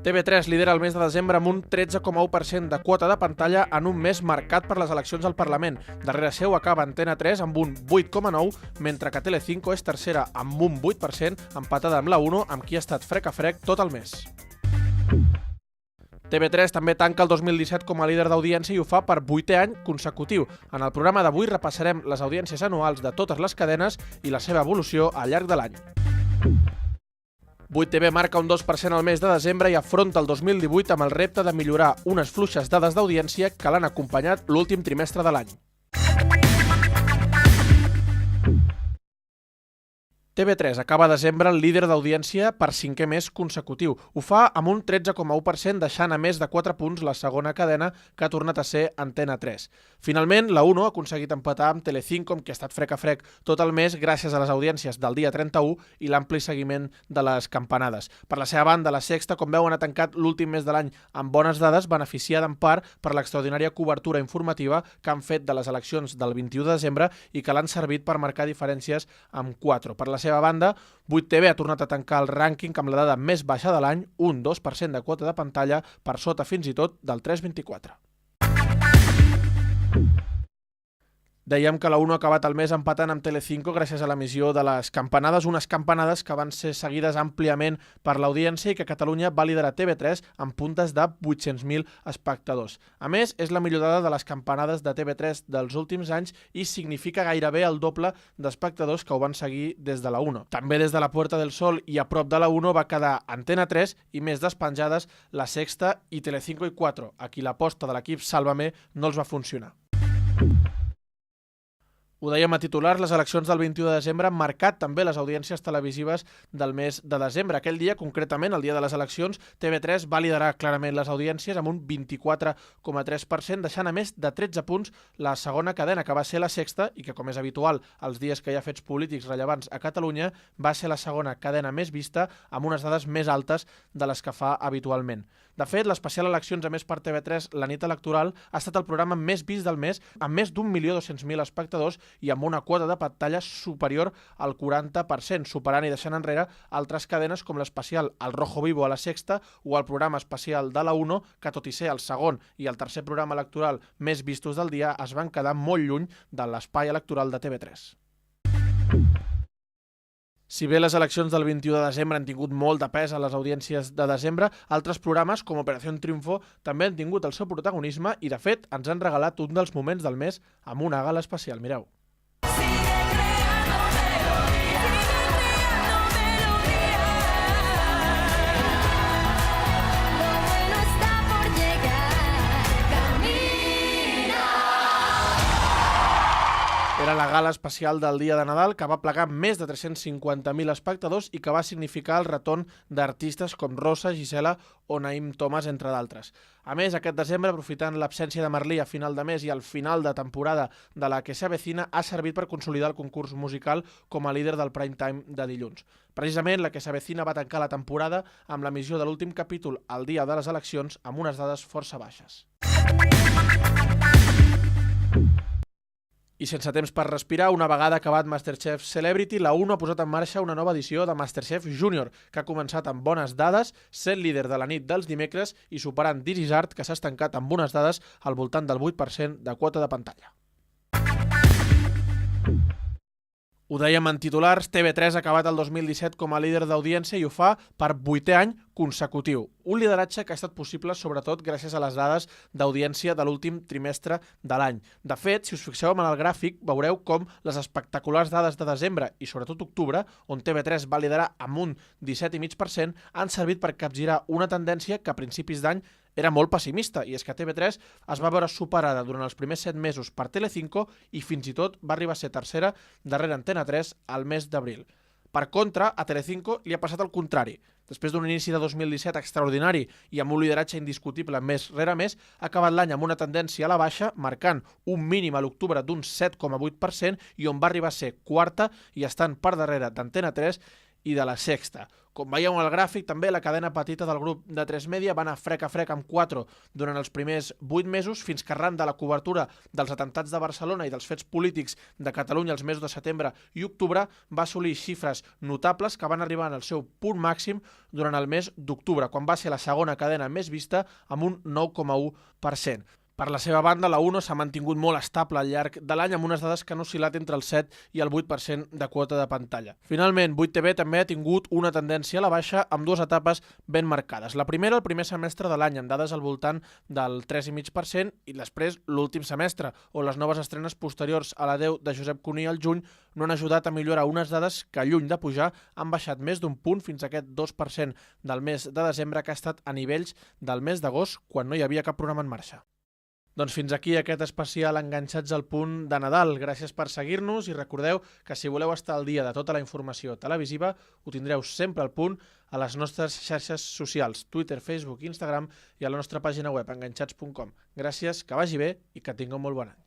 TV3 lidera el mes de desembre amb un 13,1% de quota de pantalla en un mes marcat per les eleccions al Parlament. Darrere seu acaba Antena 3 amb un 8,9%, mentre que Telecinco és tercera amb un 8%, empatada amb la 1, amb qui ha estat frec a frec tot el mes. TV3 també tanca el 2017 com a líder d'audiència i ho fa per 8è any consecutiu. En el programa d'avui repassarem les audiències anuals de totes les cadenes i la seva evolució al llarg de l'any. 8TV marca un 2% al mes de desembre i afronta el 2018 amb el repte de millorar unes fluixes dades d'audiència que l'han acompanyat l'últim trimestre de l'any. TV3 acaba desembre el líder d'audiència per 5è mes consecutiu. Ho fa amb un 13,1%, deixant a més de 4 punts la segona cadena que ha tornat a ser Antena 3. Finalment, la 1 ha aconseguit empatar amb Telecinco, amb qui ha estat frec a frec tot el mes gràcies a les audiències del dia 31 i l'ampli seguiment de les campanades. Per la seva banda, la Sexta, com veuen, ha tancat l'últim mes de l'any amb bones dades, beneficiada en part per l'extraordinària cobertura informativa que han fet de les eleccions del 21 de desembre i que l'han servit per marcar diferències amb 4. Per la seva banda, 8TV ha tornat a tancar el rànquing amb la dada més baixa de l'any, un 2% de quota de pantalla, per sota fins i tot del 3,24. Dèiem que la 1 ha acabat el mes empatant amb Telecinco gràcies a l'emissió de les campanades, unes campanades que van ser seguides àmpliament per l'audiència i que a Catalunya va liderar TV3 amb puntes de 800.000 espectadors. A més, és la millor dada de les campanades de TV3 dels últims anys i significa gairebé el doble d'espectadors que ho van seguir des de la 1. També des de la Puerta del Sol i a prop de la 1 va quedar Antena 3 i més despenjades la Sexta i Telecinco i 4, a qui l'aposta de l'equip Sálvame no els va funcionar. Ho dèiem a titulars, les eleccions del 21 de desembre han marcat també les audiències televisives del mes de desembre. Aquell dia, concretament, el dia de les eleccions, TV3 va liderar clarament les audiències amb un 24,3%, deixant a més de 13 punts la segona cadena, que va ser la Sexta, i que, com és habitual els dies que hi ha fets polítics rellevants a Catalunya, va ser la segona cadena més vista amb unes dades més altes de les que fa habitualment. De fet, l'especial Eleccions a més per TV3 la nit electoral ha estat el programa més vist del mes, amb més d'1.200.000 espectadors i amb una quota de pantalla superior al 40%, superant i deixant enrere altres cadenes com l'especial Al Rojo Vivo a la Sexta o el programa especial de la 1, que tot i ser el segon i el tercer programa electoral més vistos del dia, es van quedar molt lluny de l'espai electoral de TV3. Si bé les eleccions del 21 de desembre han tingut molt de pes a les audiències de desembre, altres programes, com Operació Triunfo, també han tingut el seu protagonisme i, de fet, ens han regalat un dels moments del mes amb una gala especial. Mireu. Era la gala especial del dia de Nadal que va plegar més de 350.000 espectadors i que va significar el retorn d'artistes com Rosa, Gisela o Naim Thomas, entre d'altres. A més, aquest desembre, aprofitant l'absència de Merlí a final de mes i al final de temporada de La que se avecina, ha servit per consolidar el concurs musical com a líder del prime time de dilluns. Precisament, La que se avecina va tancar la temporada amb l'emissió de l'últim capítol el dia de les eleccions amb unes dades força baixes. I sense temps per respirar, una vegada acabat MasterChef Celebrity, la 1 ha posat en marxa una nova edició de MasterChef Junior, que ha començat amb bones dades, sent líder de la nit dels dimecres i superant This Is Art, que s'ha estancat amb unes dades al voltant del 8% de quota de pantalla. Ho dèiem en titulars, TV3 ha acabat el 2017 com a líder d'audiència i ho fa per 8è any consecutiu. Un lideratge que ha estat possible sobretot gràcies a les dades d'audiència de l'últim trimestre de l'any. De fet, si us fixeu en el gràfic, veureu com les espectaculars dades de desembre i sobretot octubre, on TV3 va liderar amb un 17,5%, han servit per capgirar una tendència que a principis d'any era molt pessimista, i és que TV3 es va veure superada durant els primers 7 mesos per Telecinco i fins i tot va arribar a ser tercera darrere Antena 3 al mes d'abril. Per contra, a Telecinco li ha passat el contrari. Després d'un inici de 2017 extraordinari i amb un lideratge indiscutible mes rere mes, ha acabat l'any amb una tendència a la baixa, marcant un mínim a l'octubre d'un 7,8% i on va arribar a ser quarta i estant per darrere d'Antena 3 i de La Sexta. Com veieu al gràfic, també la cadena petita del grup de 3 Media va anar frec a frec amb 4 durant els primers 8 mesos, fins que arran de la cobertura dels atemptats de Barcelona i dels fets polítics de Catalunya els mesos de setembre i octubre, va assolir xifres notables que van arribar al seu punt màxim durant el mes d'octubre, quan va ser la segona cadena més vista amb un 9,1%. Per la seva banda, la UNO s'ha mantingut molt estable al llarg de l'any amb unes dades que han oscil·lat entre el 7 i el 8% de quota de pantalla. Finalment, 8TV també ha tingut una tendència a la baixa amb dues etapes ben marcades. La primera, el primer semestre de l'any, amb dades al voltant del 3,5%, i després l'últim semestre, on les noves estrenes posteriors a l'adeu de Josep Cuní al juny no han ajudat a millorar unes dades que, lluny de pujar, han baixat més d'un punt fins a aquest 2% del mes de desembre, que ha estat a nivells del mes d'agost, quan no hi havia cap programa en marxa. Doncs fins aquí aquest especial Enganxats al punt de Nadal. Gràcies per seguir-nos i recordeu que si voleu estar al dia de tota la informació televisiva ho tindreu sempre al punt a les nostres xarxes socials, Twitter, Facebook, Instagram i a la nostra pàgina web enganxats.com. Gràcies, que vagi bé i que tingueu un molt bon any.